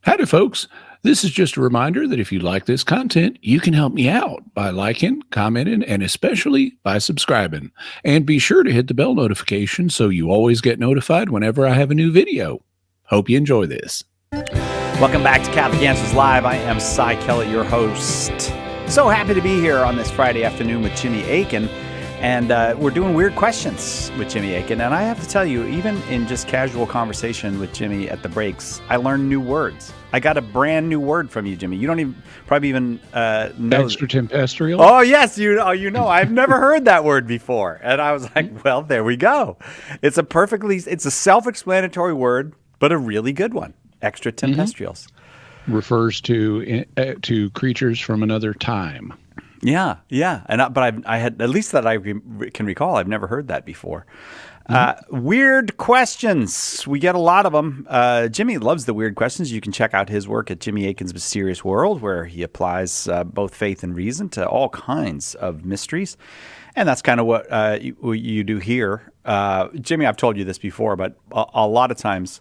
Howdy, folks. This is just a reminder that if you like this content, you can help me out by liking, commenting, and especially by subscribing. And be sure to hit the bell notification so you always get notified whenever I have a new video. Hope you enjoy this. Welcome back to Catholic Answers Live. I am Cy Kellett, your host. So happy to be here on this Friday afternoon with Jimmy Akin. And we're doing weird questions with Jimmy Akin. And I have to tell you, even in just casual conversation with Jimmy at the breaks, I learned new words. I got a brand new word from you, Jimmy. You don't even know. Extraterrestrial? Oh, yes. You know, I've never heard that word before. And I was like, well, there we go. It's a self-explanatory word, but a really good one. Extraterrestrials. Mm-hmm. Refers to creatures from another time. Yeah. But I had, at least that I can recall, I've never heard that before. Weird questions. We get a lot of them. Jimmy loves the weird questions. You can check out his work at Jimmy Akin's Mysterious World, where he applies both faith and reason to all kinds of mysteries. And that's kind of what you do here. Jimmy, I've told you this before, but a lot of times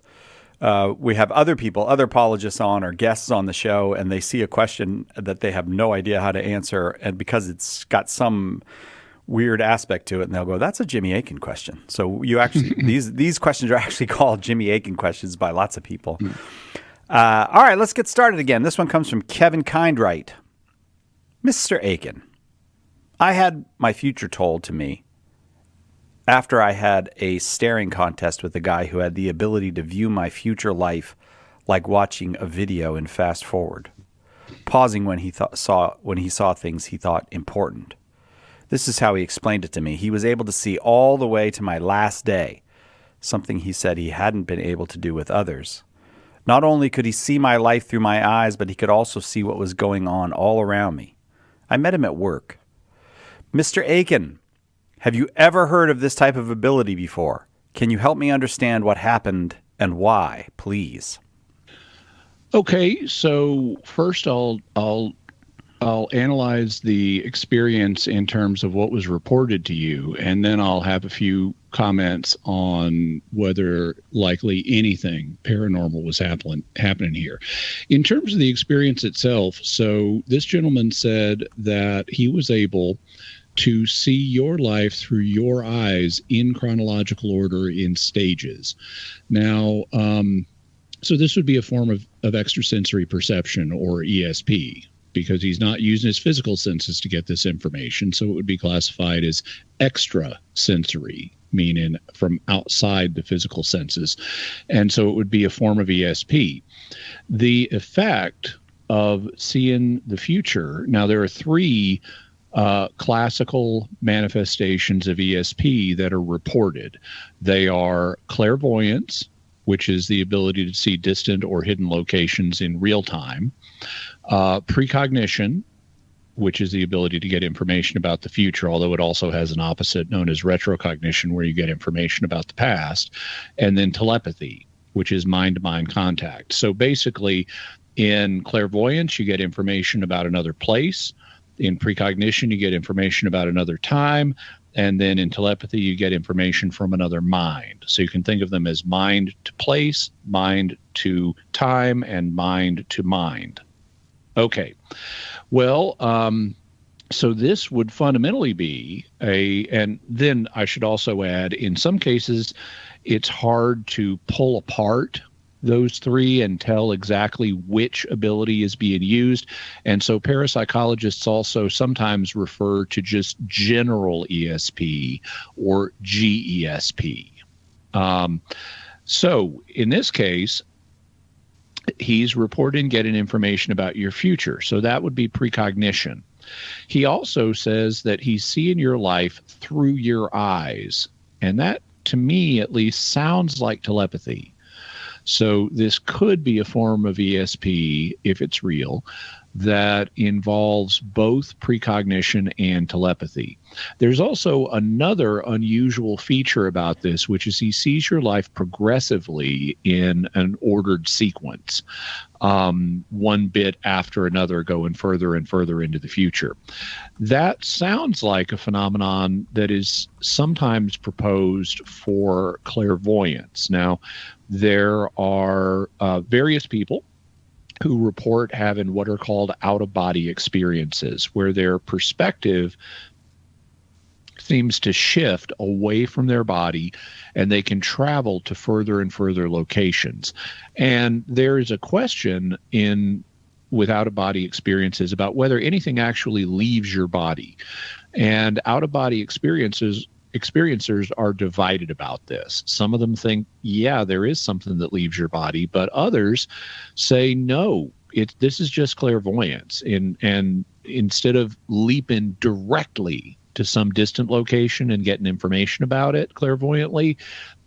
we have other apologists on or guests on the show, and they see a question that they have no idea how to answer. And because it's got some weird aspect to it, and they'll go, that's a Jimmy Akin question. So you actually, these questions are actually called Jimmy Akin questions by lots of people. All right, let's get started again. This one comes from Kevin Kindright. Mr. Akin, I had my future told to me after I had a staring contest with a guy who had the ability to view my future life like watching a video in fast forward, pausing when he saw things he thought important. This is how he explained it to me. He was able to see all the way to my last day, something he said he hadn't been able to do with others. Not only could he see my life through my eyes, but he could also see what was going on all around me. I met him at work. Mr. Akin, have you ever heard of this type of ability before? Can you help me understand what happened and why, please? Okay, so first I'll analyze the experience in terms of what was reported to you, and then I'll have a few comments on whether likely anything paranormal was happening here. In terms of the experience itself, so this gentleman said that he was able to see your life through your eyes in chronological order in stages. Now, so this would be a form of extrasensory perception, or ESP, because he's not using his physical senses to get this information. So it would be classified as extrasensory, meaning from outside the physical senses. And so it would be a form of ESP. The effect of seeing the future, now there are three classical manifestations of ESP that are reported. They are clairvoyance, which is the ability to see distant or hidden locations in real time. Precognition, which is the ability to get information about the future, although it also has an opposite known as retrocognition, where you get information about the past. And then telepathy, which is mind-to-mind contact. So basically, in clairvoyance, you get information about another place. In precognition, you get information about another time. And then in telepathy, you get information from another mind. So you can think of them as mind to place, mind to time, and mind to mind. Okay. Well, so this would fundamentally be and then I should also add, in some cases, it's hard to pull apart those three and tell exactly which ability is being used. And so parapsychologists also sometimes refer to just general ESP or GESP. So in this case, he's reporting getting information about your future. So that would be precognition. He also says that he's seeing your life through your eyes. And that, to me at least, sounds like telepathy. So this could be a form of ESP, if it's real, that involves both precognition and telepathy. There's also another unusual feature about this, which is he sees your life progressively in an ordered sequence, one bit after another, going further and further into the future. That sounds like a phenomenon that is sometimes proposed for clairvoyance. Now, there are various people who report having what are called out-of-body experiences, where their perspective seems to shift away from their body and they can travel to further and further locations. And there is a question with out-of-body experiences about whether anything actually leaves your body. And out-of-body experiencers are divided about this. Some of them think, yeah, there is something that leaves your body, but others say, no, this is just clairvoyance. And instead of leaping directly to some distant location and getting information about it clairvoyantly,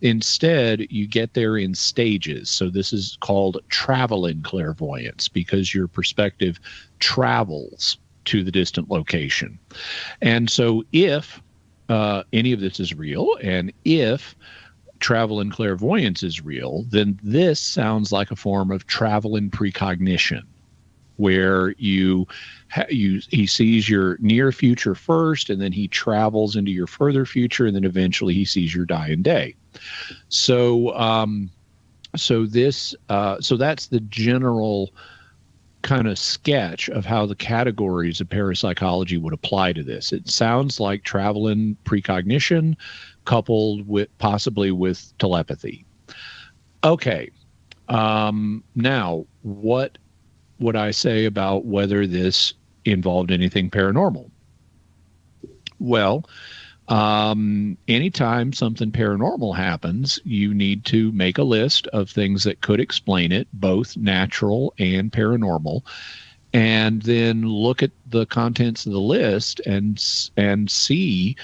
instead you get there in stages. So this is called traveling clairvoyance, because your perspective travels to the distant location. And so if any of this is real, and if traveling clairvoyance is real, then this sounds like a form of traveling precognition, where he sees your near future first, and then he travels into your further future, and then eventually he sees your dying day. So that's the general kind of sketch of how the categories of parapsychology would apply to this. It sounds like traveling precognition coupled with possibly with telepathy. Okay. Now, what would I say about whether this involved anything paranormal? Well, anytime something paranormal happens, you need to make a list of things that could explain it, both natural and paranormal, and then look at the contents of the list and see,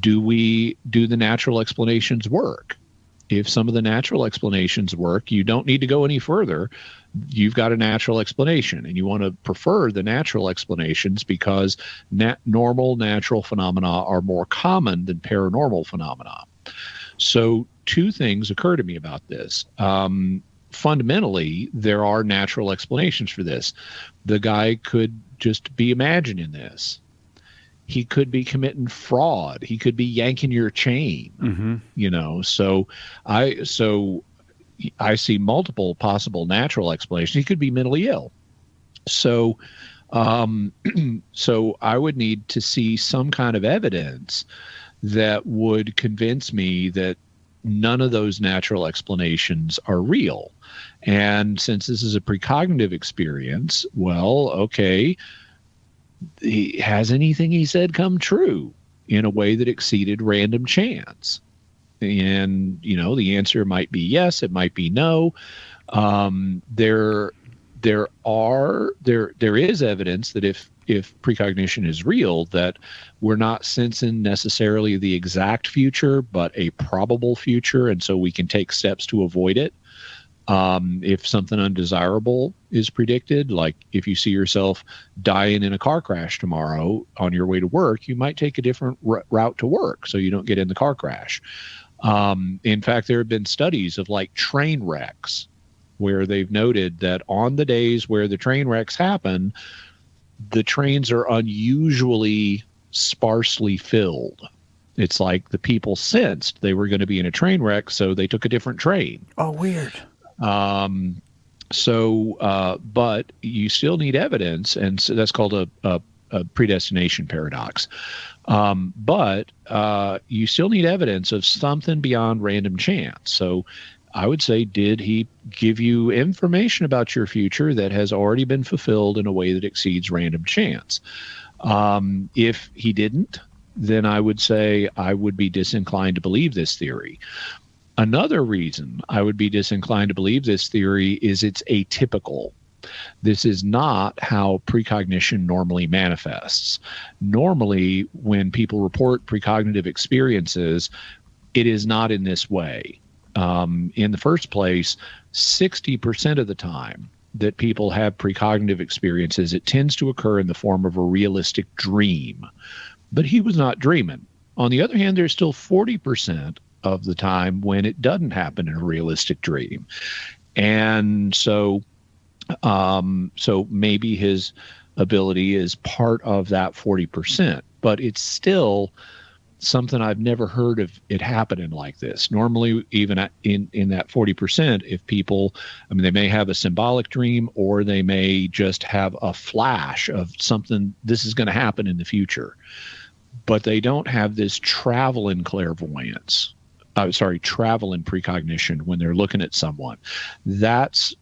do the natural explanations work? If some of the natural explanations work, you don't need to go any further. You've got a natural explanation, and you want to prefer the natural explanations because normal natural phenomena are more common than paranormal phenomena. So two things occur to me about this. Fundamentally, there are natural explanations for this. The guy could just be imagining this. He could be committing fraud. He could be yanking your chain, So I see multiple possible natural explanations. He could be mentally ill. So I would need to see some kind of evidence that would convince me that none of those natural explanations are real. And since this is a precognitive experience, well, okay, has anything he said come true in a way that exceeded random chance? And, the answer might be yes, it might be no. There is evidence that if precognition is real, that we're not sensing necessarily the exact future, but a probable future. And so we can take steps to avoid it. If something undesirable is predicted, like if you see yourself dying in a car crash tomorrow on your way to work, you might take a different route to work so you don't get in the car crash. In fact, there have been studies of like train wrecks where they've noted that on the days where the train wrecks happen, the trains are unusually sparsely filled. It's like the people sensed they were going to be in a train wreck, so they took a different train. Oh, weird. But you still need evidence, and so that's called a predestination paradox. But you still need evidence of something beyond random chance. So I would say, did he give you information about your future that has already been fulfilled in a way that exceeds random chance? If he didn't, then I would say I would be disinclined to believe this theory. Another reason I would be disinclined to believe this theory is it's atypical. This is not how precognition normally manifests. Normally, when people report precognitive experiences, it is not in this way. In the first place, 60% of the time that people have precognitive experiences, it tends to occur in the form of a realistic dream. But he was not dreaming. On the other hand, there's still 40% of the time when it doesn't happen in a realistic dream. And so maybe his ability is part of that 40%, but it's still something I've never heard of it happening like this. Normally, even in that 40%, if people, I mean, they may have a symbolic dream, or they may just have a flash of something, this is going to happen in the future. But they don't have this travel in clairvoyance. Travel in precognition when they're looking at someone. That's,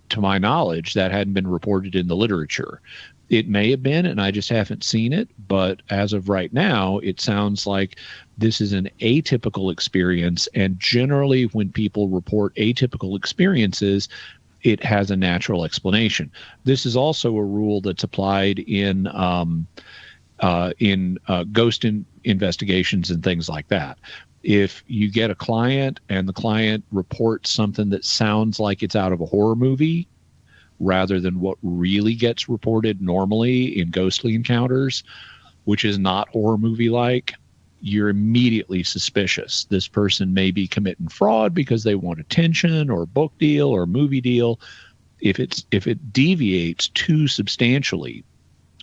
to my knowledge, that hadn't been reported in the literature. It may have been, and I just haven't seen it. But as of right now, it sounds like this is an atypical experience. And generally, when people report atypical experiences, it has a natural explanation. This is also a rule that's applied in ghost investigations and things like that. If you get a client and the client reports something that sounds like it's out of a horror movie, rather than what really gets reported normally in ghostly encounters, which is not horror movie-like, you're immediately suspicious. This person may be committing fraud because they want attention or book deal or movie deal. If it deviates too substantially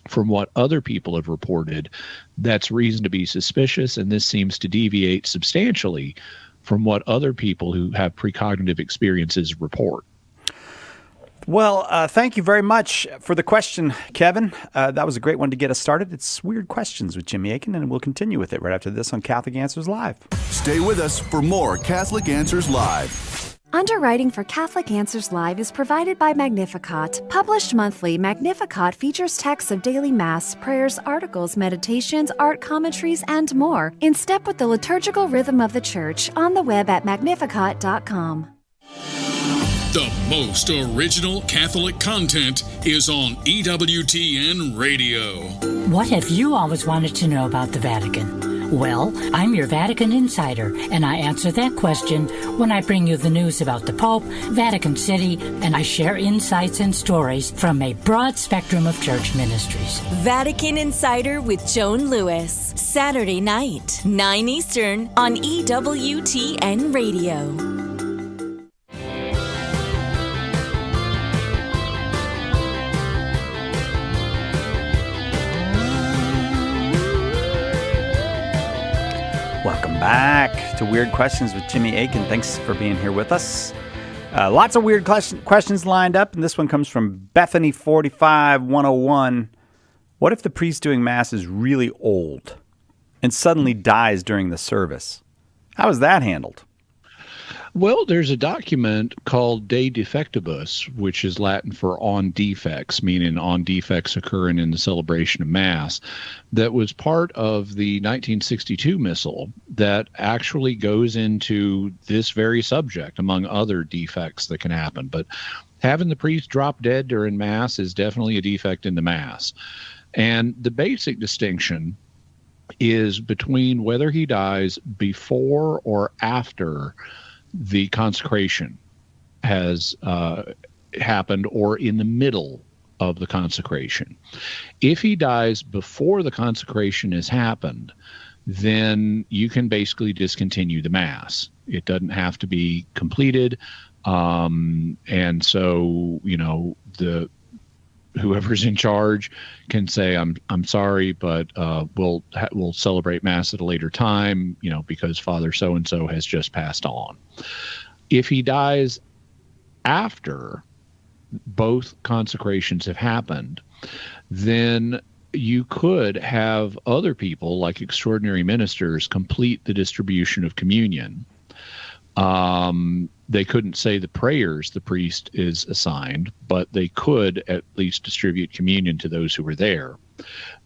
from what other people have reported, that's reason to be suspicious, and this seems to deviate substantially from what other people who have precognitive experiences report. Well, thank you very much for the question, Kevin. That was a great one to get us started. It's Weird Questions with Jimmy Akin, and we'll continue with it right after this on Catholic Answers Live. Stay with us for more Catholic Answers Live. Underwriting for Catholic Answers Live is provided by Magnificat. Published monthly, Magnificat features texts of daily Mass, prayers, articles, meditations, art commentaries, and more, in step with the liturgical rhythm of the Church, on the web at magnificat.com. The most original Catholic content is on EWTN Radio. What have you always wanted to know about the Vatican? Well, I'm your Vatican insider, and I answer that question when I bring you the news about the Pope, Vatican City, and I share insights and stories from a broad spectrum of church ministries. Vatican Insider with Joan Lewis, Saturday night, 9 Eastern on EWTN Radio. Welcome back to Weird Questions with Jimmy Akin. Thanks for being here with us. Lots of weird questions lined up, and this one comes from Bethany45101. What if the priest doing Mass is really old and suddenly dies during the service? How is that handled? Well, there's a document called De Defectibus, which is Latin for on defects, meaning on defects occurring in the celebration of Mass, that was part of the 1962 Missal that actually goes into this very subject, among other defects that can happen. But having the priest drop dead during Mass is definitely a defect in the Mass. And the basic distinction is between whether he dies before or after the consecration has happened, or in the middle of the consecration. If he dies before the consecration has happened, then you can basically discontinue the Mass. It doesn't have to be completed. And so, whoever's in charge can say, I'm sorry, but we'll celebrate Mass at a later time, because Father so-and-so has just passed on. If he dies after both consecrations have happened, then you could have other people, like extraordinary ministers, complete the distribution of communion. They couldn't say the prayers the priest is assigned, but they could at least distribute communion to those who were there.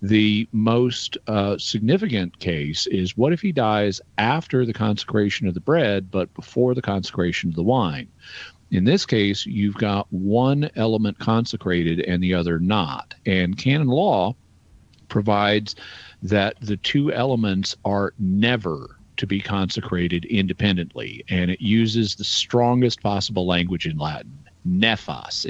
The most significant case is, what if he dies after the consecration of the bread, but before the consecration of the wine? In this case, you've got one element consecrated and the other not. And canon law provides that the two elements are never to be consecrated independently, and it uses the strongest possible language in Latin, nephos.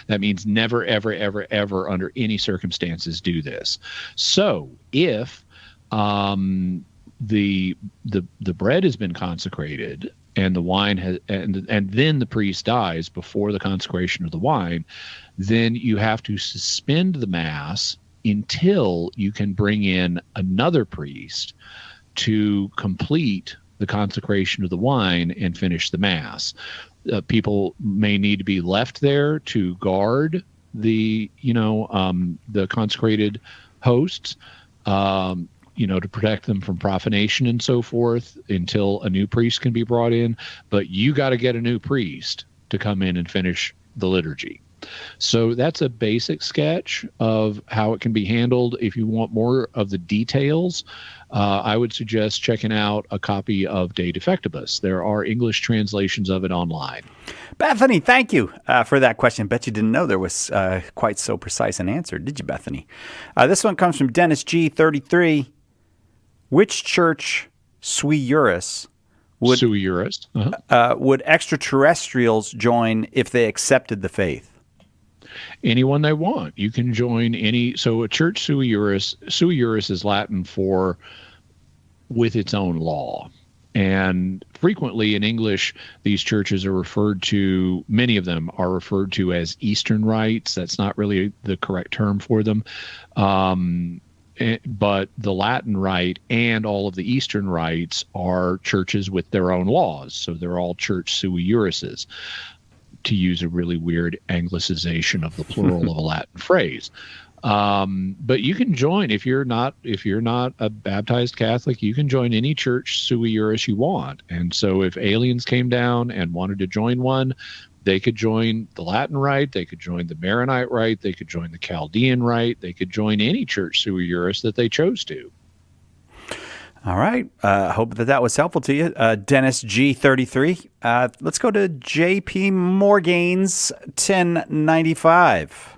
That means never, ever, ever, ever, under any circumstances, do this. So if the bread has been consecrated and the wine has, and then the priest dies before the consecration of the wine, then you have to suspend the Mass until you can bring in another priest to complete the consecration of the wine and finish the Mass. People may need to be left there to guard the consecrated hosts, to protect them from profanation and so forth until a new priest can be brought in. But you got to get a new priest to come in and finish the liturgy. So that's a basic sketch of how it can be handled. If you want more of the details, I would suggest checking out a copy of De Defectibus. There are English translations of it online. Bethany, thank you for that question. Bet you didn't know there was quite so precise an answer, did you, Bethany? This one comes from Dennis G, 33. Which church, Sui Iuris, would extraterrestrials join if they accepted the faith? Anyone they want. You can join any. So a church Sui Iuris. Sui Iuris is Latin for with its own law. And frequently in English, these churches are referred to, many of them are referred to as Eastern rites. That's not really the correct term for them. But the Latin rite and all of the Eastern rites are churches with their own laws. So they're all church Sui Iurises, to use a really weird anglicization of the plural of a Latin phrase. But you can join if you're not a baptized Catholic. You can join any church Sui Iuris you want. And so if aliens came down and wanted to join one, they could join the Latin rite, they could join the Maronite rite, they could join the Chaldean rite, they could join any church Sui Iuris that they chose to. All right. I hope that was helpful to you. Dennis G, 33. Let's go to J.P. Morgan's 1095.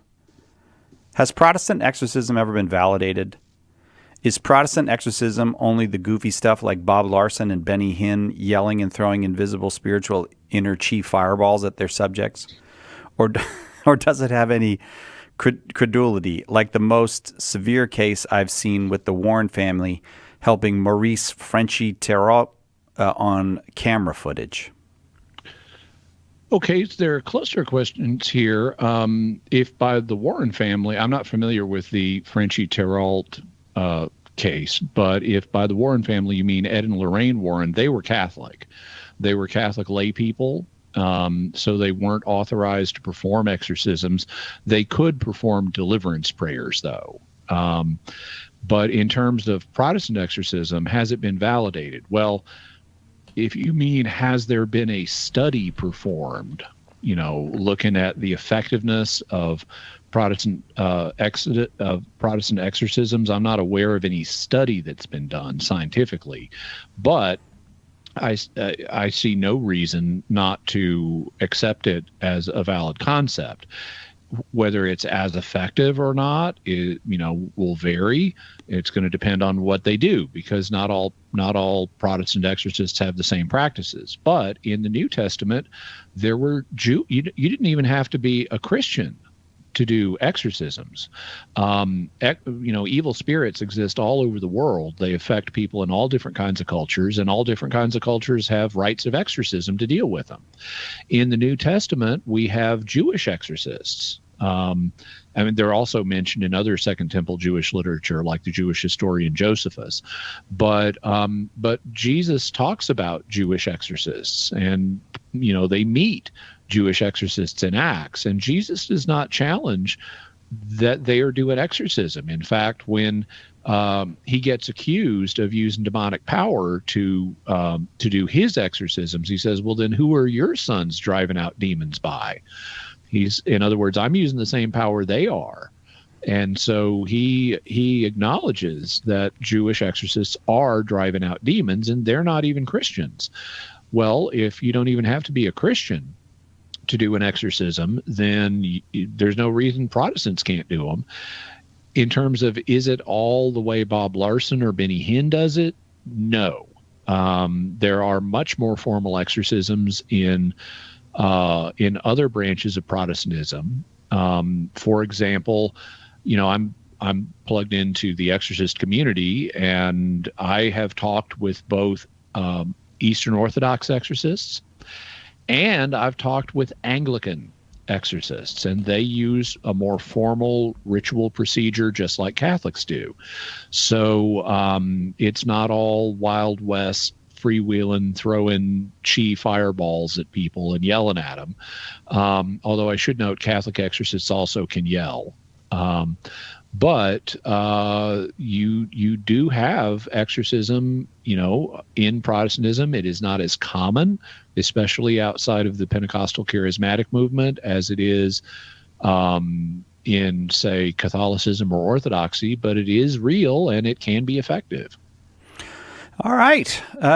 Has Protestant exorcism ever been validated? Is Protestant exorcism only the goofy stuff like Bob Larsen and Benny Hinn yelling and throwing invisible spiritual inner chi fireballs at their subjects? Or does it have any credulity, like the most severe case I've seen with the Warren family helping MAURICE Frenchy THERIAULT on camera footage? Okay, so there are cluster questions here. If by the Warren family, I'm not familiar with the Frenchy THERIAULT case, but if by the Warren family you mean Ed and Lorraine Warren, they were Catholic. They were Catholic lay people, so they weren't authorized to perform exorcisms. They could perform deliverance prayers, though. But in terms of Protestant exorcism, has it been validated? Well, if you mean has there been a study performed, looking at the effectiveness of Protestant exorcisms, I'm not aware of any study that's been done scientifically, but I see no reason not to accept it as a valid concept. Whether it's as effective or not, will vary. It's going to depend on what they do, because not all Protestant exorcists have the same practices. But in the New Testament, there were you didn't even have to be a Christian to do exorcisms. Evil spirits exist all over the world. They affect people in all different kinds of cultures, and all different kinds of cultures have rites of exorcism to deal with them. In the New Testament, we have Jewish exorcists. They're also mentioned in other Second Temple Jewish literature, like the Jewish historian Josephus. But Jesus talks about Jewish exorcists, and they meet Jewish exorcists in Acts, and Jesus does not challenge that they are doing exorcism. In fact, when he gets accused of using demonic power to do his exorcisms, he says, "Well, then who are your sons driving out demons by?" In other words, I'm using the same power they are. And so he acknowledges that Jewish exorcists are driving out demons, and they're not even Christians. Well, if you don't even have to be a Christian to do an exorcism, then there's no reason Protestants can't do them. In terms of, is it all the way Bob Larsen or Benny Hinn does it? No. There are much more formal exorcisms in other branches of Protestantism. For example, I'm plugged into the exorcist community, and I have talked with both Eastern Orthodox exorcists, and I've talked with Anglican exorcists, and they use a more formal ritual procedure just like Catholics do. So it's not all Wild West freewheeling, throwing chi fireballs at people and yelling at them. Although I should note Catholic exorcists also can yell. But you do have exorcism, in Protestantism. It is not as common, especially outside of the Pentecostal charismatic movement, as it is in, say, Catholicism or Orthodoxy, but it is real and it can be effective. All right.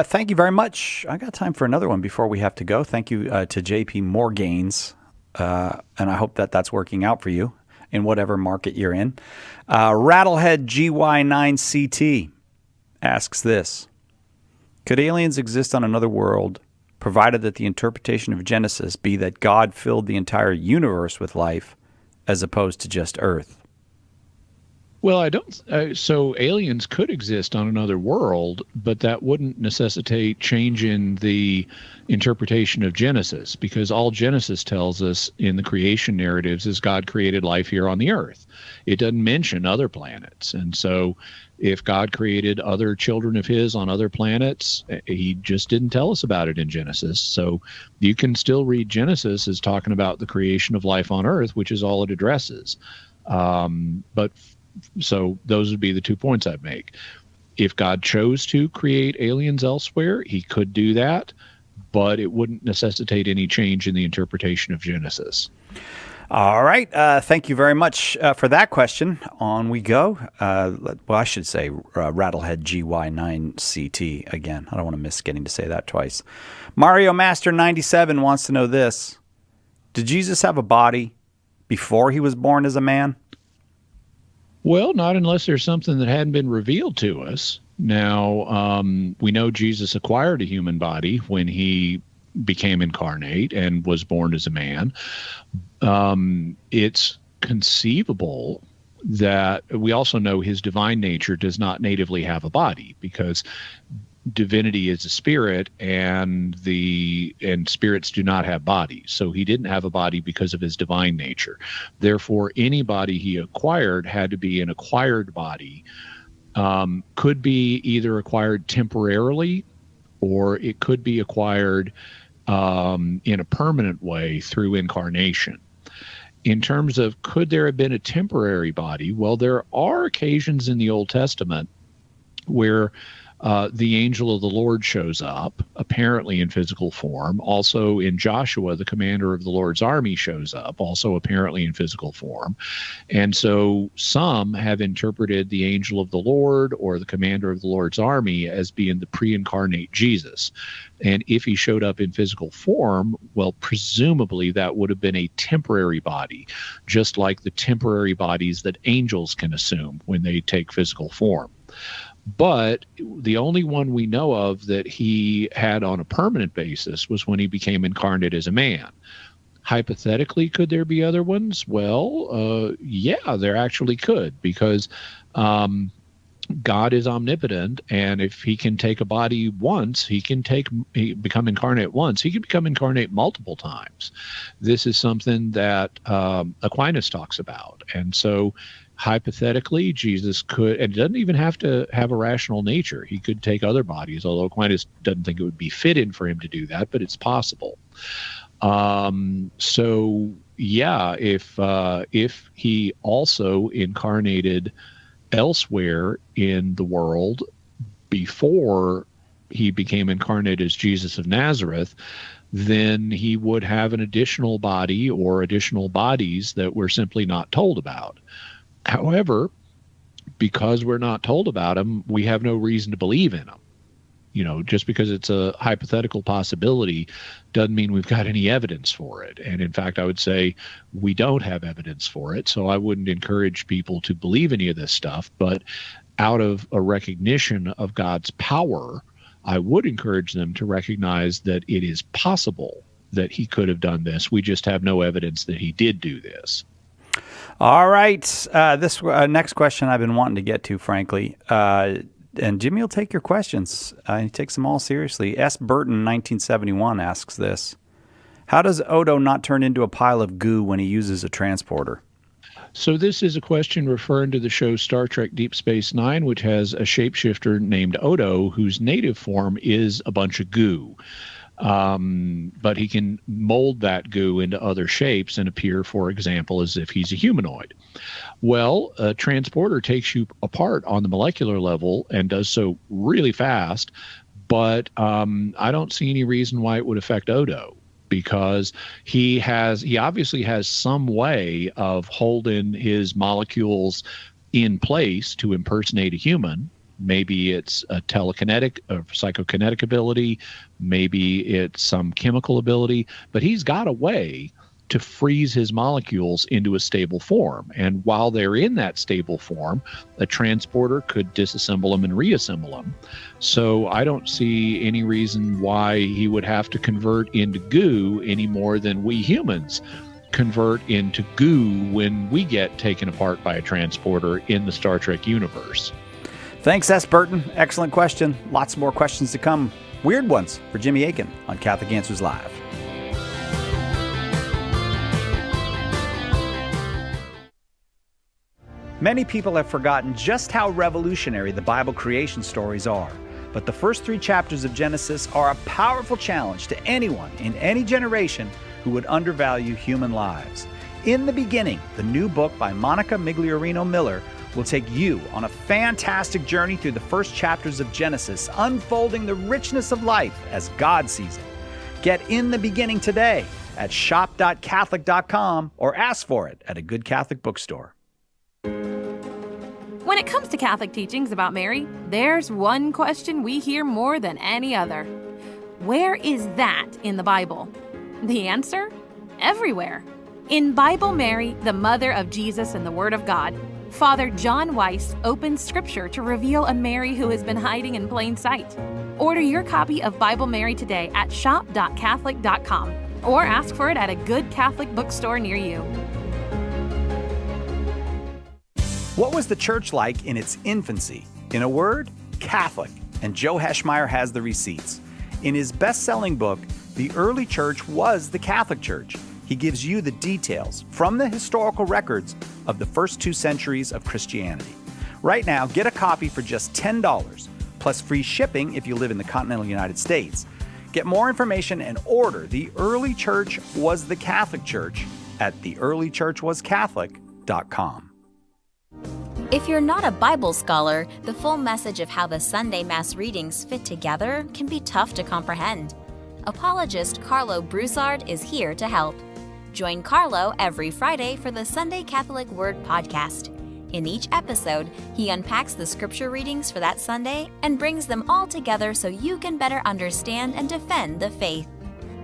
Thank you very much. I got time for another one before we have to go. Thank you to JP Morgains, and I hope that that's working out for you in whatever market you're in. Rattlehead GY9CT asks this: could aliens exist on another world, provided that the interpretation of Genesis be that God filled the entire universe with life, as opposed to just Earth? Well, I don't. So aliens could exist on another world, but that wouldn't necessitate changing the interpretation of Genesis, because all Genesis tells us in the creation narratives is God created life here on the earth. It doesn't mention other planets. And so if God created other children of his on other planets, he just didn't tell us about it in Genesis. So you can still read Genesis as talking about the creation of life on earth, which is all it addresses. So those would be the 2 points I'd make. If God chose to create aliens elsewhere, he could do that, but it wouldn't necessitate any change in the interpretation of Genesis. All right. Thank you very much for that question. On we go. Well, I should say Rattlehead GY9CT again. I don't want to miss getting to say that twice. Mario Master 97 wants to know this: did Jesus have a body before he was born as a man? Well, not unless there's something that hadn't been revealed to us. Now, we know Jesus acquired a human body when he became incarnate and was born as a man. It's conceivable that we also know his divine nature does not natively have a body, because divinity is a spirit, and spirits do not have bodies. So he didn't have a body because of his divine nature. Therefore, any body he acquired had to be an acquired body. Could be either acquired temporarily, or it could be acquired in a permanent way through incarnation. In terms of could there have been a temporary body, well, there are occasions in the Old Testament where the angel of the Lord shows up, apparently in physical form. Also in Joshua, the commander of the Lord's army shows up, also apparently in physical form. And so some have interpreted the angel of the Lord or the commander of the Lord's army as being the pre-incarnate Jesus. And if he showed up in physical form, well, presumably that would have been a temporary body, just like the temporary bodies that angels can assume when they take physical form. But the only one we know of that he had on a permanent basis was when he became incarnate as a man. Hypothetically, could there be other ones? Well, yeah, there actually could, because God is omnipotent, and if he can take a body once, he can become incarnate once. He can become incarnate multiple times. This is something that Aquinas talks about. And so hypothetically, Jesus could, and it doesn't even have to have a rational nature. He could take other bodies, although Aquinas doesn't think it would be fitting for him to do that, but it's possible. So yeah, if he also incarnated elsewhere in the world before he became incarnate as Jesus of Nazareth, then he would have an additional body or additional bodies that we're simply not told about. However, because we're not told about them, we have no reason to believe in them. Just because it's a hypothetical possibility doesn't mean we've got any evidence for it. And in fact, I would say we don't have evidence for it. So I wouldn't encourage people to believe any of this stuff. But out of a recognition of God's power, I would encourage them to recognize that it is possible that he could have done this. We just have no evidence that he did do this. All right. This next question I've been wanting to get to, frankly. And Jimmy will take your questions. He takes them all seriously. S. Burton, 1971, asks this: How does Odo not turn into a pile of goo when he uses a transporter? So this is a question referring to the show Star Trek Deep Space Nine, which has a shapeshifter named Odo, whose native form is a bunch of goo. But he can mold that goo into other shapes and appear, for example, as if he's a humanoid. Well, a transporter takes you apart on the molecular level and does so really fast, but I don't see any reason why it would affect Odo, because he obviously has some way of holding his molecules in place to impersonate a human. Maybe it's a telekinetic or psychokinetic ability. Maybe it's some chemical ability. But he's got a way to freeze his molecules into a stable form. And while they're in that stable form, a transporter could disassemble them and reassemble them. So I don't see any reason why he would have to convert into goo any more than we humans convert into goo when we get taken apart by a transporter in the Star Trek universe. Thanks, S. Burton. Excellent question. Lots more questions to come. Weird ones for Jimmy Akin on Catholic Answers Live. Many people have forgotten just how revolutionary the Bible creation stories are. But the first 3 chapters of Genesis are a powerful challenge to anyone in any generation who would undervalue human lives. In the Beginning, the new book by Monica Migliorino Miller, will take you on a fantastic journey through the first chapters of Genesis, unfolding the richness of life as God sees it. Get In the Beginning today at shop.catholic.com or ask for it at a good Catholic bookstore. When it comes to Catholic teachings about Mary, there's one question we hear more than any other. Where is that in the Bible? The answer? Everywhere. In Bible Mary, the Mother of Jesus and the Word of God, Father John Weiss opens Scripture to reveal a Mary who has been hiding in plain sight. Order your copy of Bible Mary today at shop.catholic.com or ask for it at a good Catholic bookstore near you. What was the church like in its infancy? In a word, Catholic. And Joe Heschmeyer has the receipts. In his best-selling book, The Early Church Was the Catholic Church, he gives you the details from the historical records of the first 2 centuries of Christianity. Right now, get a copy for just $10, plus free shipping if you live in the continental United States. Get more information and order The Early Church Was the Catholic Church at theearlychurchwascatholic.com. If you're not a Bible scholar, the full message of how the Sunday Mass readings fit together can be tough to comprehend. Apologist Carlo Broussard is here to help. Join Carlo every Friday for the Sunday Catholic Word podcast. In each episode, he unpacks the scripture readings for that Sunday and brings them all together so you can better understand and defend the faith.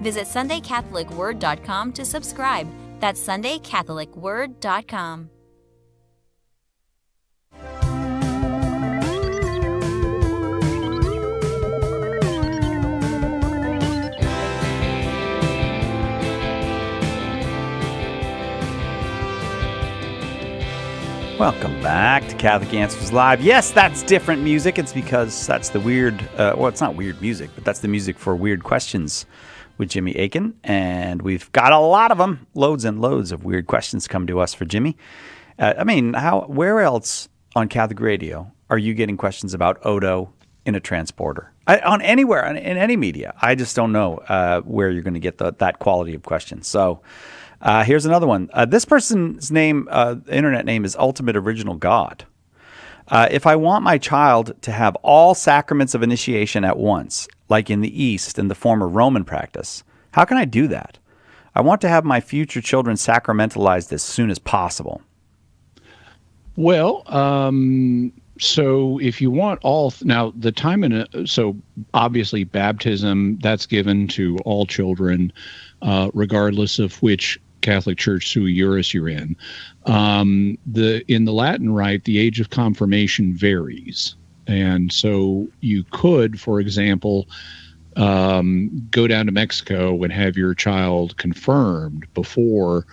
Visit SundayCatholicWord.com to subscribe. That's SundayCatholicWord.com. Welcome back to Catholic Answers Live. Yes, that's different music. It's because that's the weird, well, it's not weird music, but that's the music for Weird Questions with Jimmy Akin. And we've got a lot of them, loads and loads of weird questions come to us for Jimmy. Where else on Catholic radio are you getting questions about Odo in a transporter? In any media. I just don't know where you're going to get that quality of questions. So here's another one. This person's name, internet name is Ultimate Original God. If I want my child to have all sacraments of initiation at once, like in the East in the former Roman practice, how can I do that? I want to have my future children sacramentalized as soon as possible. Well, so if you want now the time so obviously baptism, that's given to all children, regardless of which Catholic Church Sui Iuris you're in. In the Latin rite, the age of confirmation varies. And so you could, for example, go down to Mexico and have your child confirmed before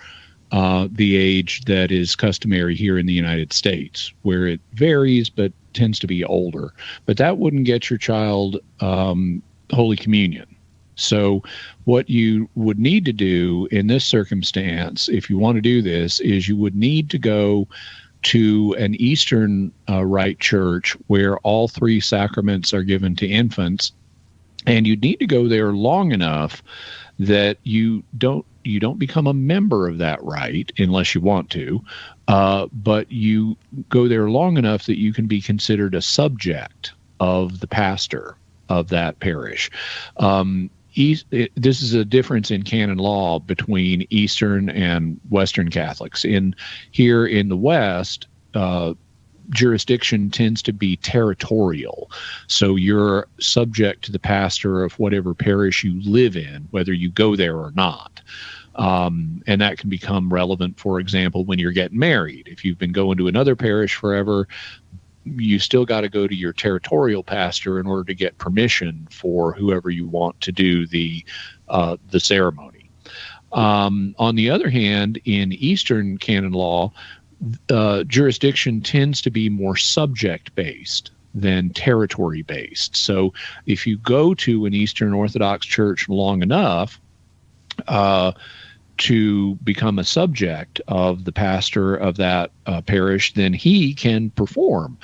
the age that is customary here in the United States, where it varies but tends to be older. But that wouldn't get your child Holy Communion. So what you would need to do in this circumstance, if you want to do this, is you would need to go to an Eastern Rite church where all three sacraments are given to infants, and you need to go there long enough that you don't become a member of that rite unless you want to, but you go there long enough that you can be considered a subject of the pastor of that parish. This is a difference in canon law between Eastern and Western Catholics. Here in the West, jurisdiction tends to be territorial. So you're subject to the pastor of whatever parish you live in, whether you go there or not. And that can become relevant, for example, when you're getting married. If you've been going to another parish forever, you still got to go to your territorial pastor in order to get permission for whoever you want to do the ceremony. On the other hand, in Eastern canon law, jurisdiction tends to be more subject-based than territory-based. So if you go to an Eastern Orthodox church long enough to become a subject of the pastor of that parish, then he can perform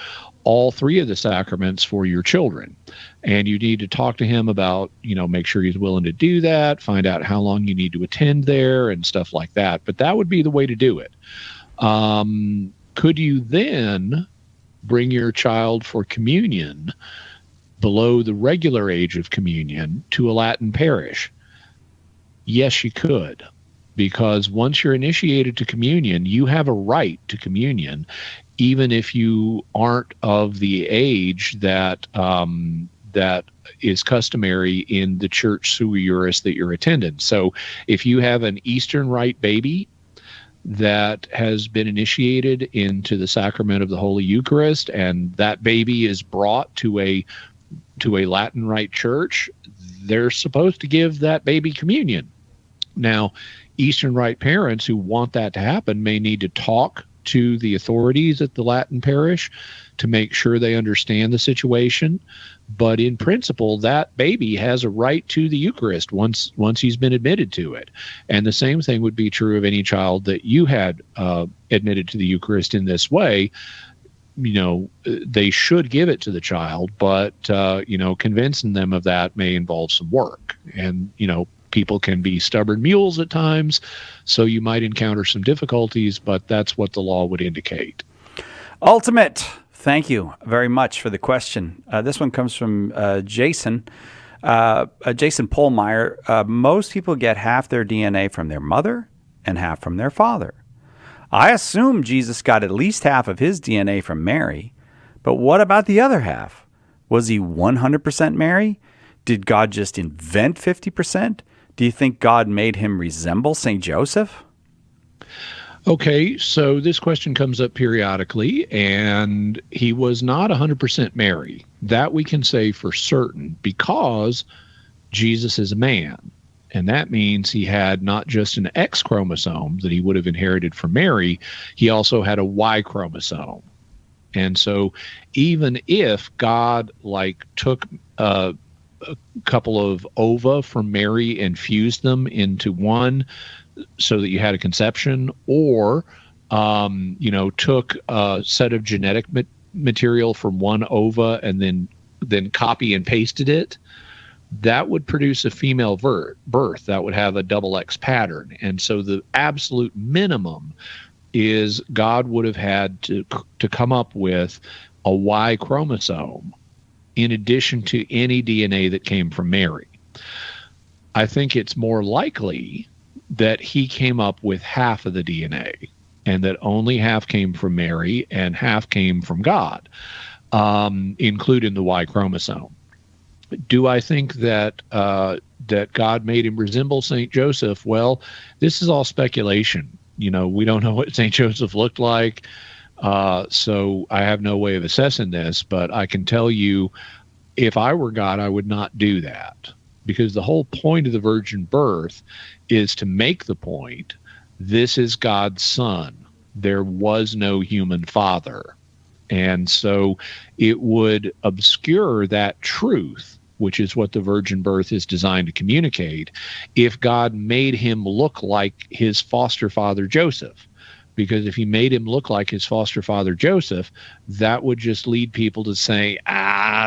all three of the sacraments for your children. And you need to talk to him about, make sure he's willing to do that, find out how long you need to attend there and stuff like that. But that would be the way to do it. Could you then bring your child for communion below the regular age of communion to a Latin parish? Yes, you could. Because once you're initiated to communion, you have a right to communion, even if you aren't of the age that is customary in the Church Sui Iuris that you're attending. So if you have an Eastern Rite baby that has been initiated into the sacrament of the Holy Eucharist, and that baby is brought to a Latin Rite church, they're supposed to give that baby communion. Now, Eastern Rite parents who want that to happen may need to talk to the authorities at the Latin parish to make sure they understand the situation. But in principle, that baby has a right to the Eucharist once he's been admitted to it. And the same thing would be true of any child that you had admitted to the Eucharist in this way. They should give it to the child, but, convincing them of that may involve some work. And, people can be stubborn mules at times, so you might encounter some difficulties, but that's what the law would indicate. Ultimate, thank you very much for the question. This one comes from Jason. Jason Pohlmeyer. Most people get half their DNA from their mother and half from their father. I assume Jesus got at least half of his DNA from Mary, but what about the other half? Was he 100% Mary? Did God just invent 50%? Do you think God made him resemble St. Joseph? Okay, so this question comes up periodically, and he was not 100% Mary. That we can say for certain because Jesus is a man. And that means he had not just an X chromosome that he would have inherited from Mary, he also had a Y chromosome. And so even if God took a couple of ova from Mary and fused them into one so that you had a conception, or took a set of genetic material from one ova and then copy and pasted it, that would produce a female birth that would have a double X pattern. And so the absolute minimum is God would have had to come up with a Y chromosome in addition to any DNA that came from Mary. I think it's more likely that he came up with half of the DNA and that only half came from Mary and half came from God, including the Y chromosome. Do I think that God made him resemble St. Joseph? Well, this is all speculation. We don't know what St. Joseph looked like. So I have no way of assessing this, but I can tell you, if I were God, I would not do that, because the whole point of the virgin birth is to make the point, this is God's son. There was no human father. And so it would obscure that truth which is what the virgin birth is designed to communicate, if God made him look like his foster father Joseph. Because if he made him look like his foster father Joseph, that would just lead people to say,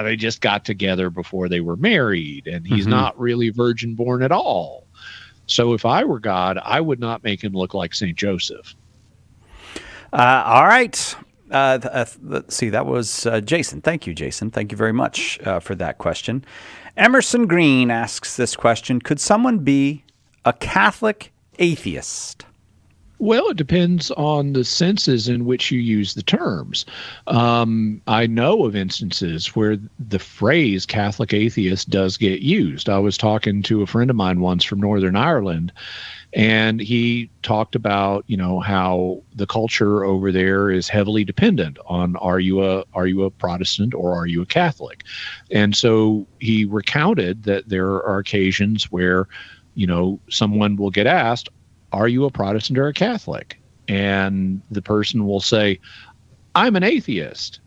they just got together before they were married, and he's not really virgin born at all. So if I were God, I would not make him look like St. Joseph. All right. Let's see. That was Jason. Thank you, Jason. Thank you very much for that question. Emerson Green asks this question: could someone be a Catholic atheist? Well, it depends on the senses in which you use the terms. I know of instances where the phrase Catholic atheist does get used. I was talking to a friend of mine once from Northern Ireland, and he talked about, how the culture over there is heavily dependent on are you a Protestant or are you a Catholic? And so he recounted that there are occasions where, someone will get asked, are you a Protestant or a Catholic? And the person will say, I'm an atheist.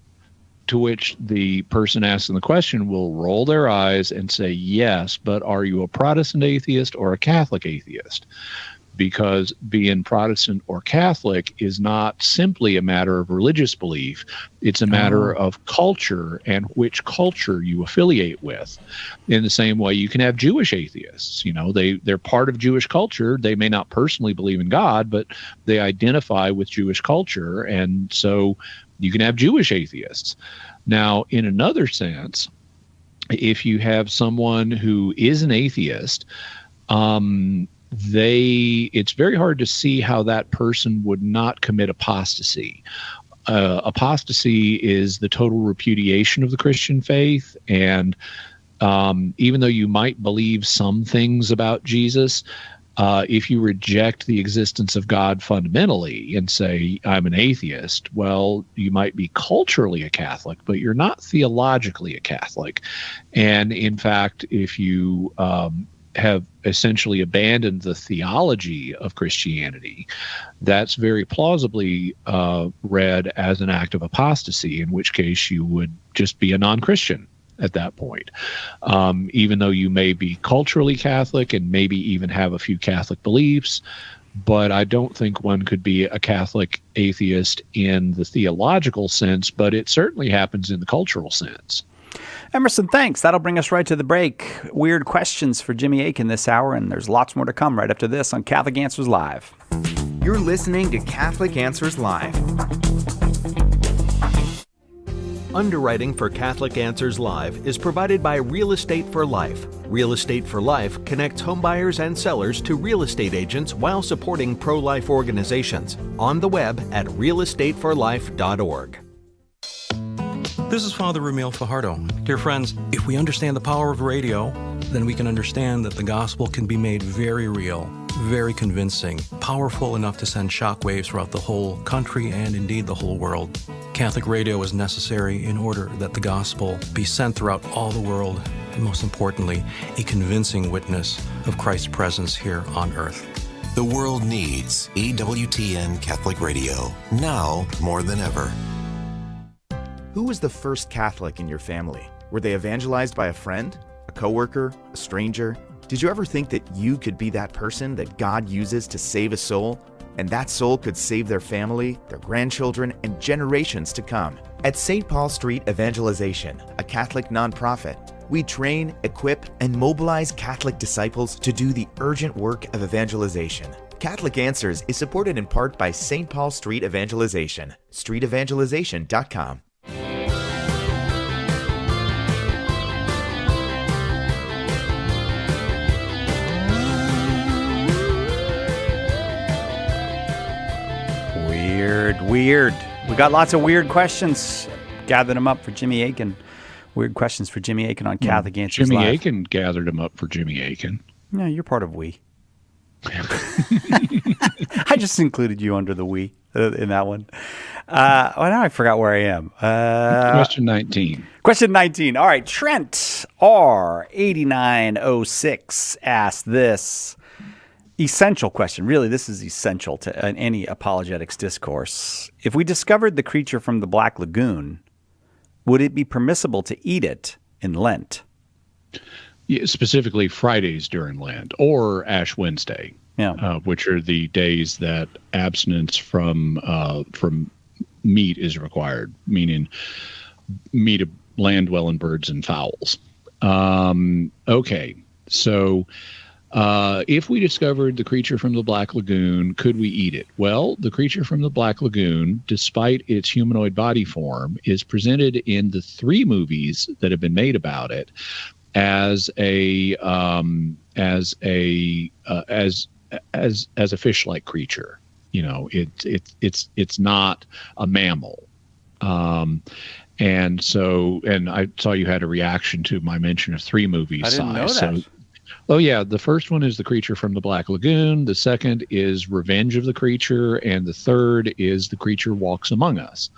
To which the person asking the question will roll their eyes and say, yes, but are you a Protestant atheist or a Catholic atheist? Because being Protestant or Catholic is not simply a matter of religious belief. It's a matter of culture and which culture you affiliate with. In the same way, you can have Jewish atheists. They're part of Jewish culture. They may not personally believe in God, but they identify with Jewish culture. And so you can have Jewish atheists. Now, in another sense, if you have someone who is an atheist, it's very hard to see how that person would not commit apostasy. Apostasy is the total repudiation of the Christian faith. And even though you might believe some things about Jesus, if you reject the existence of God fundamentally and say, I'm an atheist, well, you might be culturally a Catholic, but you're not theologically a Catholic. And in fact, if you have essentially abandoned the theology of Christianity, that's very plausibly read as an act of apostasy, in which case you would just be a non-Christian at that point. Even though you may be culturally Catholic and maybe even have a few Catholic beliefs, but I don't think one could be a Catholic atheist in the theological sense, but it certainly happens in the cultural sense. Emerson, thanks. That'll bring us right to the break. Weird questions for Jimmy Akin this hour, and there's lots more to come right after this on Catholic Answers Live. You're listening to Catholic Answers Live. Underwriting for Catholic Answers Live is provided by Real Estate for Life. Real Estate for Life connects homebuyers and sellers to real estate agents while supporting pro-life organizations. On the web at realestateforlife.org. This is Father Ramil Fajardo. Dear friends, if we understand the power of radio, then we can understand that the gospel can be made very real, very convincing, powerful enough to send shockwaves throughout the whole country and indeed the whole world. Catholic radio is necessary in order that the gospel be sent throughout all the world, and most importantly, a convincing witness of Christ's presence here on earth. The world needs EWTN Catholic Radio, now more than ever. Who was the first Catholic in your family? Were they evangelized by a friend, a coworker, a stranger? Did you ever think that you could be that person that God uses to save a soul? And that soul could save their family, their grandchildren, and generations to come. At St. Paul Street Evangelization, a Catholic nonprofit, we train, equip, and mobilize Catholic disciples to do the urgent work of evangelization. Catholic Answers is supported in part by St. Paul Street Evangelization, streetevangelization.com. Weird. We got lots of weird questions. Gathered them up for Jimmy Akin. Weird questions for Jimmy Akin on Catholic Answers Jimmy Live. Akin gathered them up for Jimmy Akin. Yeah, you're part of we. I just included you under the we in that one. Now I forgot where I am. Question 19. Question 19. All right. Trent R8906 asked this essential question. Really, this is essential to any apologetics discourse. If we discovered the creature from the Black Lagoon, would it be permissible to eat it in Lent? Yeah, specifically Fridays during Lent or Ash Wednesday, which are the days that abstinence from meat is required, meaning meat of land-dwelling birds and fowls. Okay, so if we discovered the creature from the Black Lagoon, could we eat it? Well, the creature from the Black Lagoon, despite its humanoid body form, is presented in the 3 movies that have been made about it as a fish-like creature. You know, it's not a mammal. And I saw you had a reaction to my mention of 3 movies. I didn't know that. Oh yeah, the first one is The Creature from the Black Lagoon. The second is Revenge of the Creature, and the third is The Creature Walks Among Us.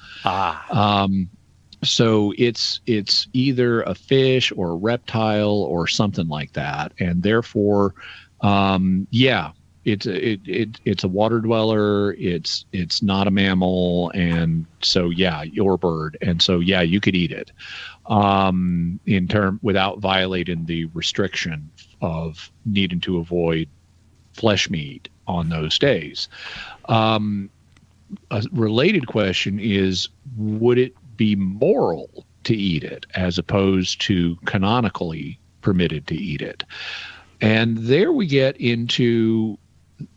So it's either a fish or a reptile or something like that, and therefore, it's a water dweller. It's not a mammal, and so your bird, and so you could eat it, without violating the restriction of needing to avoid flesh meat on those days. A related question is, would it be moral to eat it as opposed to canonically permitted to eat it? And there we get into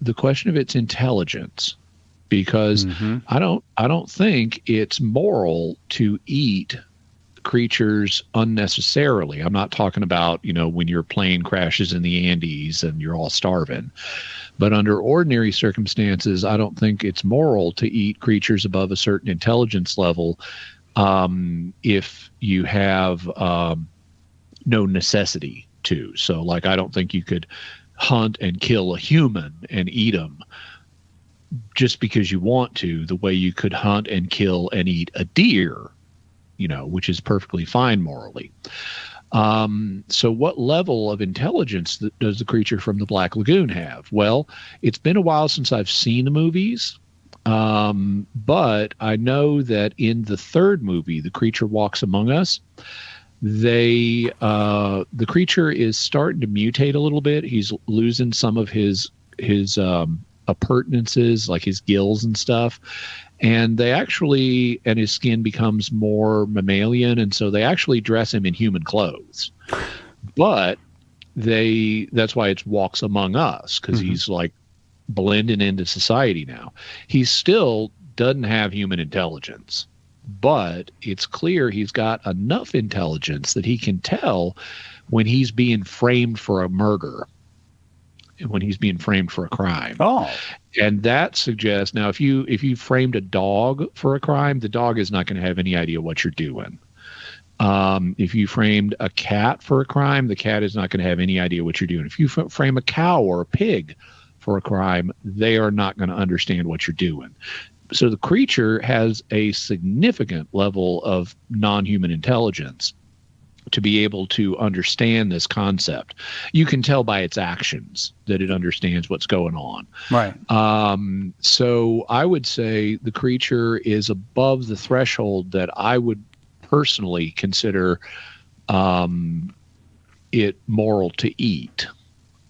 the question of its intelligence, because I don't think it's moral to eat creatures unnecessarily. I'm not talking about, when your plane crashes in the Andes and you're all starving. But under ordinary circumstances, I don't think it's moral to eat creatures above a certain intelligence level if you have no necessity to. So, like, I don't think you could hunt and kill a human and eat them just because you want to, the way you could hunt and kill and eat a deer, which is perfectly fine morally. So what level of intelligence does the creature from the Black Lagoon have? Well, it's been a while since I've seen the movies, but I know that in the 3rd movie, The Creature Walks Among Us, the creature is starting to mutate a little bit. He's losing some of his appurtenances, like his gills and stuff. And and his skin becomes more mammalian, and so they actually dress him in human clothes. But that's why it's Walks Among Us, because he's like blending into society now. He still doesn't have human intelligence, but it's clear he's got enough intelligence that he can tell when he's being framed for a murder, when he's being framed for a crime. And that suggests, now if you framed a dog for a crime, the dog is not going to have any idea what you're doing. If you framed a cat for a crime, the cat is not going to have any idea what you're doing. If you frame a cow or a pig for a crime, they are not going to understand what you're doing. So the creature has a significant level of non-human intelligence to be able to understand this concept. You can tell by its actions that it understands what's going on. Right. So I would say the creature is above the threshold that I would personally consider it moral to eat.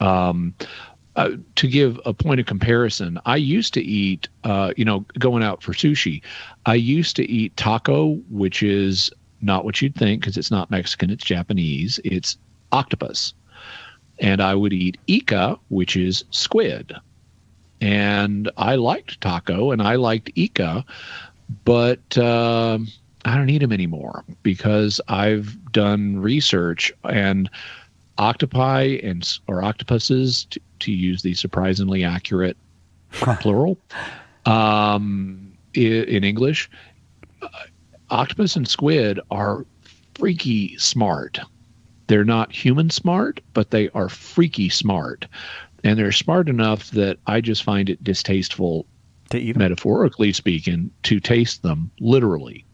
To give a point of comparison, I used to eat, going out for sushi, I used to eat taco, which is not what you'd think because it's not Mexican, it's Japanese. It's octopus. And I would eat Ica, which is squid. And I liked taco and I liked Ica, but I don't eat them anymore because I've done research, and octopi or octopuses, to use the surprisingly accurate plural in English, octopus and squid are freaky smart. They're not human smart, but they are freaky smart. And they're smart enough that I just find it distasteful, to eat them, metaphorically speaking, to taste them literally.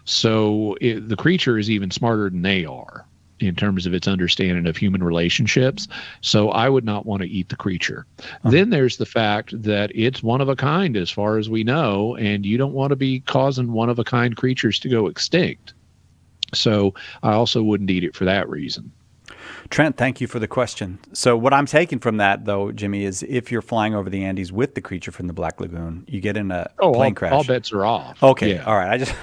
So the creature is even smarter than they are in terms of its understanding of human relationships. So I would not want to eat the creature. Then there's the fact that it's one of a kind as far as we know, and you don't want to be causing one of a kind creatures to go extinct. So I also wouldn't eat it for that reason. Trent, thank you for the question. So what I'm taking from that, though, Jimmy, is if you're flying over the Andes with the creature from the Black Lagoon, you get in a plane crash. All bets are off. Okay, yeah. all right.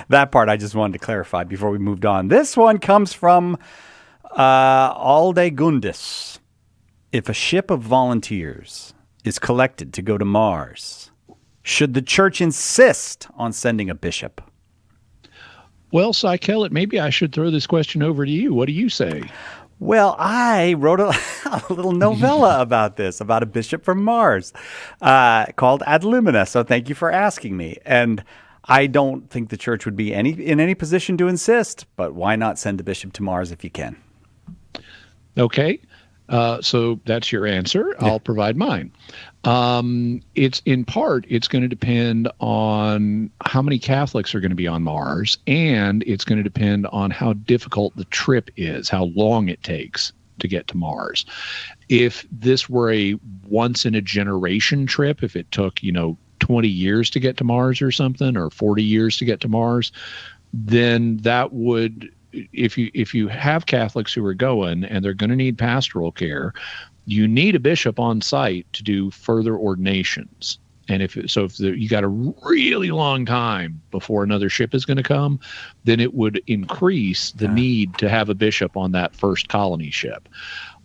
That part I just wanted to clarify before we moved on. This one comes from Aldegundis. If a ship of volunteers is collected to go to Mars, should the church insist on sending a bishop? Well, Cy Kellett, maybe I should throw this question over to you. What do you say? Well, I wrote a little novella about this, about a bishop from Mars called Ad Limina. So thank you for asking me. And I don't think the church would be in any position to insist, but why not send a bishop to Mars if you can? Okay. So that's your answer. Yeah. I'll provide mine. It's going to depend on how many Catholics are going to be on Mars, and it's going to depend on how difficult the trip is, how long it takes to get to Mars. If this were a once in a generation trip, if it took, 20 years to get to Mars or something, or 40 years to get to Mars, then that would, if you have Catholics who are going and they're going to need pastoral care, you need a bishop on site to do further ordinations. And if you got a really long time before another ship is going to come, then it would increase the need to have a bishop on that first colony ship.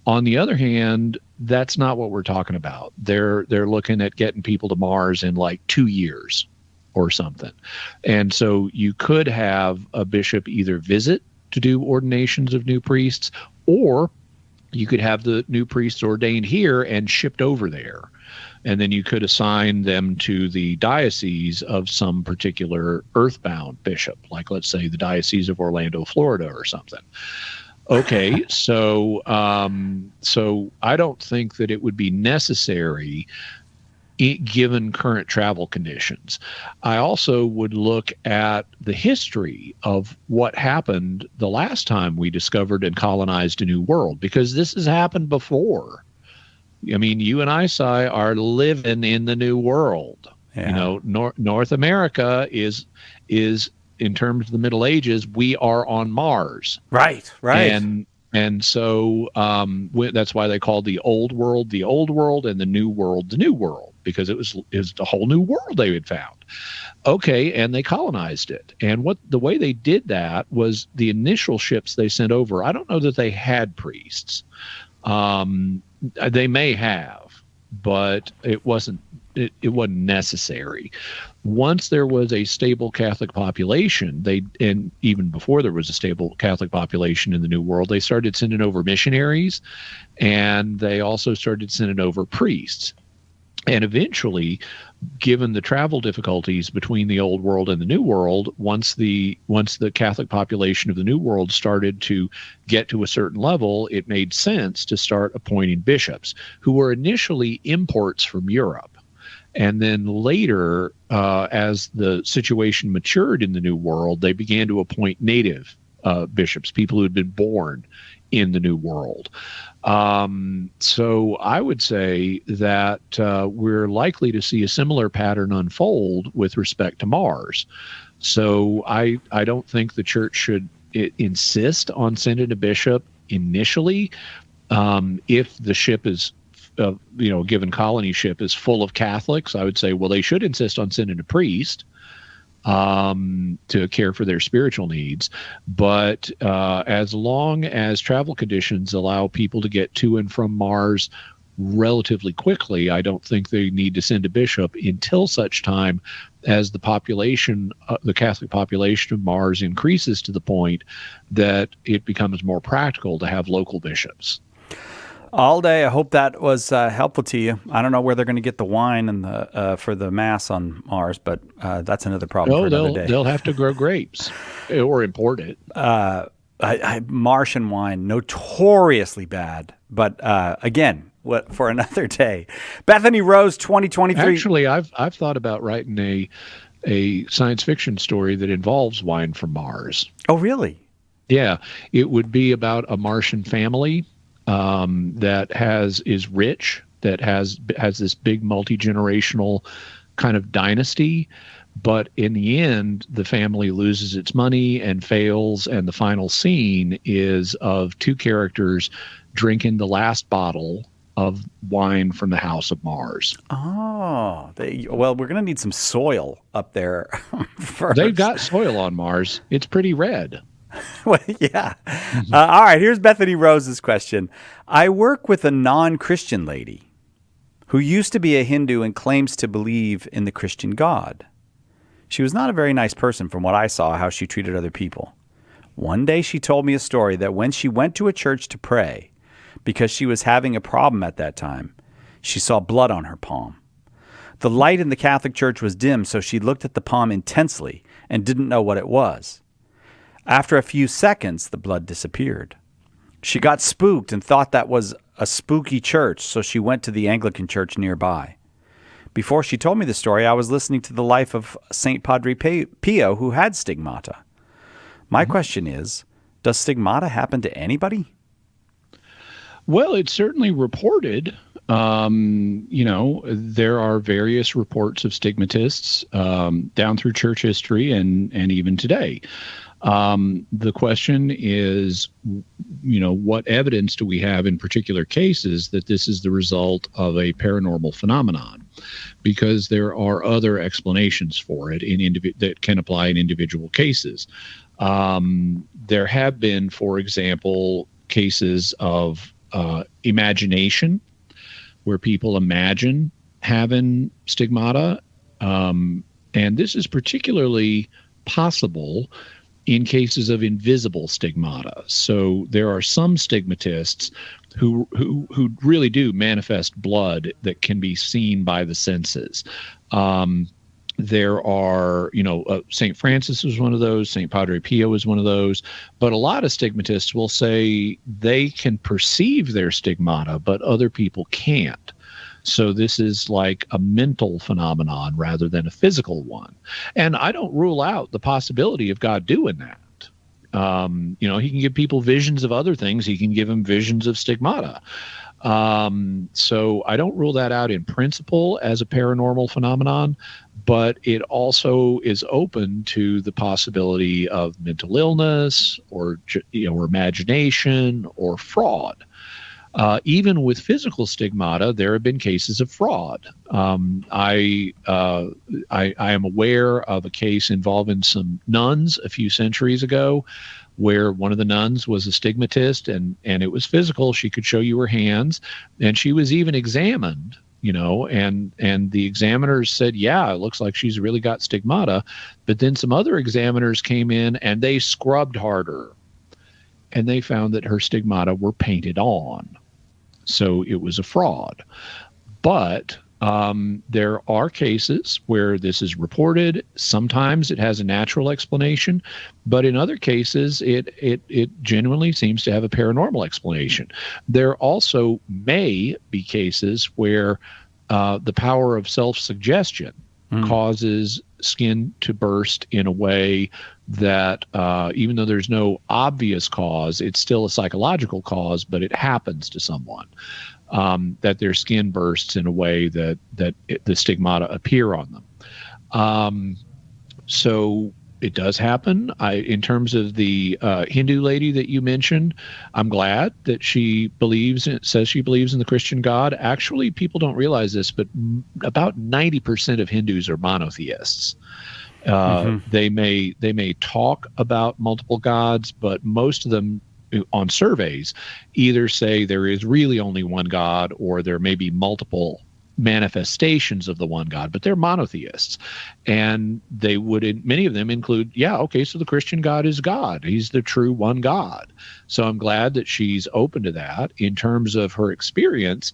On the other hand, that's not what we're talking about. They're looking at getting people to Mars in like 2 years or something. And so you could have a bishop either visit to do ordinations of new priests, or you could have the new priests ordained here and shipped over there. And then you could assign them to the diocese of some particular earthbound bishop, like let's say the Diocese of Orlando, Florida or something. Okay, so I don't think that it would be necessary given current travel conditions. I also would look at the history of what happened the last time we discovered and colonized a new world, because this has happened before. I mean, you and I, Cy, are living in the new world. Yeah. North America is in terms of the Middle Ages, we are on Mars. Right. And so that's why they called the old world, and the new world, the new world, because it was a whole new world they had found. Okay, and they colonized it. And the way they did that was the initial ships they sent over, I don't know that they had priests. They may have, but it wasn't necessary. Once there was a stable Catholic population, and even before there was a stable Catholic population in the New World, they started sending over missionaries, and they also started sending over priests. And eventually, given the travel difficulties between the Old World and the New World, once the Catholic population of the New World started to get to a certain level, it made sense to start appointing bishops, who were initially imports from Europe. And then later, as the situation matured in the New World, they began to appoint native bishops, people who had been born in the New World. So I would say that we're likely to see a similar pattern unfold with respect to Mars. So I don't think the church should insist on sending a bishop initially. If the ship is a given colony ship is full of Catholics, I would say, well, they should insist on sending a priest to care for their spiritual needs. But as long as travel conditions allow people to get to and from Mars relatively quickly, I don't think they need to send a bishop until such time as the population, the Catholic population of Mars increases to the point that it becomes more practical to have local bishops. All day. I hope that was helpful to you. I don't know where they're going to get the wine and for the mass on Mars, but that's another problem for another day. They'll have to grow grapes or import it. Martian wine, notoriously bad. But again, for another day. Bethany Rose, 2023. Actually, I've thought about writing a science fiction story that involves wine from Mars. Oh, really? Yeah, it would be about a Martian family that is rich, that has this big multi-generational kind of dynasty, But in the end, the family loses its money and fails, and the final scene is of two characters drinking the last bottle of wine from the House of Mars. Oh, well, we're going to need some soil up there first. They've got soil on Mars. It's pretty red. Well, yeah. All right, here's Bethany Rose's question. I work with a non-Christian lady who used to be a Hindu and claims to believe in the Christian God. She was not a very nice person from what I saw, how she treated other people. One day she told me a story that when she went to a church to pray, because she was having a problem at that time, she saw blood on her palm. The light in the Catholic Church was dim, so she looked at the palm intensely and didn't know what it was. After a few seconds, the blood disappeared. She got spooked and thought that was a spooky church, so she went to the Anglican Church nearby. Before she told me the story, I was listening to the life of St Padre Pio, who had stigmata. My question is, does stigmata happen to anybody? Well, it's certainly reported. There are various reports of stigmatists down through church history and even today. The question is, what evidence do we have in particular cases that this is the result of a paranormal phenomenon? Because there are other explanations for it that can apply in individual cases. There have been, for example, cases of imagination, where people imagine having stigmata. And this is particularly possible in cases of invisible stigmata. So there are some stigmatists who really do manifest blood that can be seen by the senses. There are, St. Francis was one of those, St. Padre Pio was one of those, but a lot of stigmatists will say they can perceive their stigmata, but other people can't. So this is like a mental phenomenon rather than a physical one. And I don't rule out the possibility of God doing that. He can give people visions of other things. He can give them visions of stigmata. So I don't rule that out in principle as a paranormal phenomenon, but it also is open to the possibility of mental illness or imagination or fraud. Even with physical stigmata, there have been cases of fraud. I am aware of a case involving some nuns a few centuries ago, where one of the nuns was a stigmatist, and it was physical. She could show you her hands, and she was even examined. And the examiners said, yeah, it looks like she's really got stigmata. But then some other examiners came in and they scrubbed harder, and they found that her stigmata were painted on. So it was a fraud. But there are cases where this is reported. Sometimes it has a natural explanation, but in other cases, it genuinely seems to have a paranormal explanation. There also may be cases where the power of self-suggestion causes skin to burst in a way that even though there's no obvious cause, it's still a psychological cause, but it happens to someone. That their skin bursts in a way that the stigmata appear on them. So it does happen. In terms of the Hindu lady that you mentioned, I'm glad that she says she believes in the Christian God. Actually, people don't realize this, but about 90% of Hindus are monotheists. They may talk about multiple gods, but most of them on surveys either say there is really only one God, or there may be multiple manifestations of the one God, but they're monotheists. And they would, many of them include, so the Christian God is God. He's the true one God. So I'm glad that she's open to that. In terms of her experience,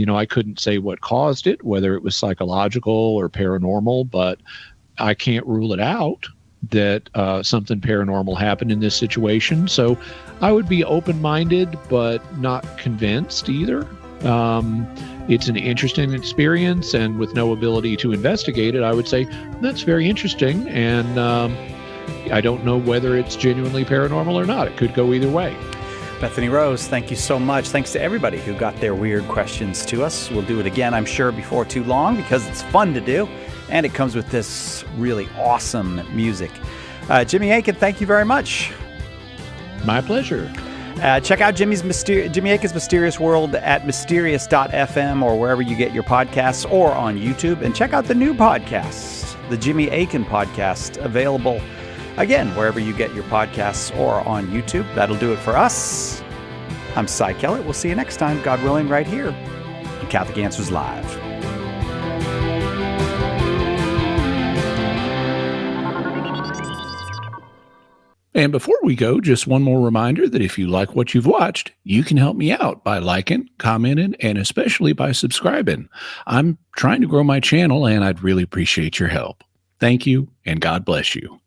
I couldn't say what caused it, whether it was psychological or paranormal, but I can't rule it out that something paranormal happened in this situation. So I would be open-minded, but not convinced either. It's an interesting experience, and with no ability to investigate it, I would say that's very interesting. And I don't know whether it's genuinely paranormal or not. It could go either way. Bethany Rose, thank you so much. Thanks to everybody who got their weird questions to us. We'll do it again, I'm sure, before too long, because it's fun to do. and it comes with this really awesome music. Jimmy Akin, thank you very much. My pleasure. Check out Jimmy Akin's Mysterious World at mysterious.fm or wherever you get your podcasts, or on YouTube. And check out the new podcast, the Jimmy Akin podcast, available, again, wherever you get your podcasts or on YouTube. That'll do it for us. I'm Cy Kellett. We'll see you next time, God willing, right here on Catholic Answers Live. And before we go, just one more reminder that if you like what you've watched, you can help me out by liking, commenting, and especially by subscribing. I'm trying to grow my channel, and I'd really appreciate your help. Thank you, and God bless you.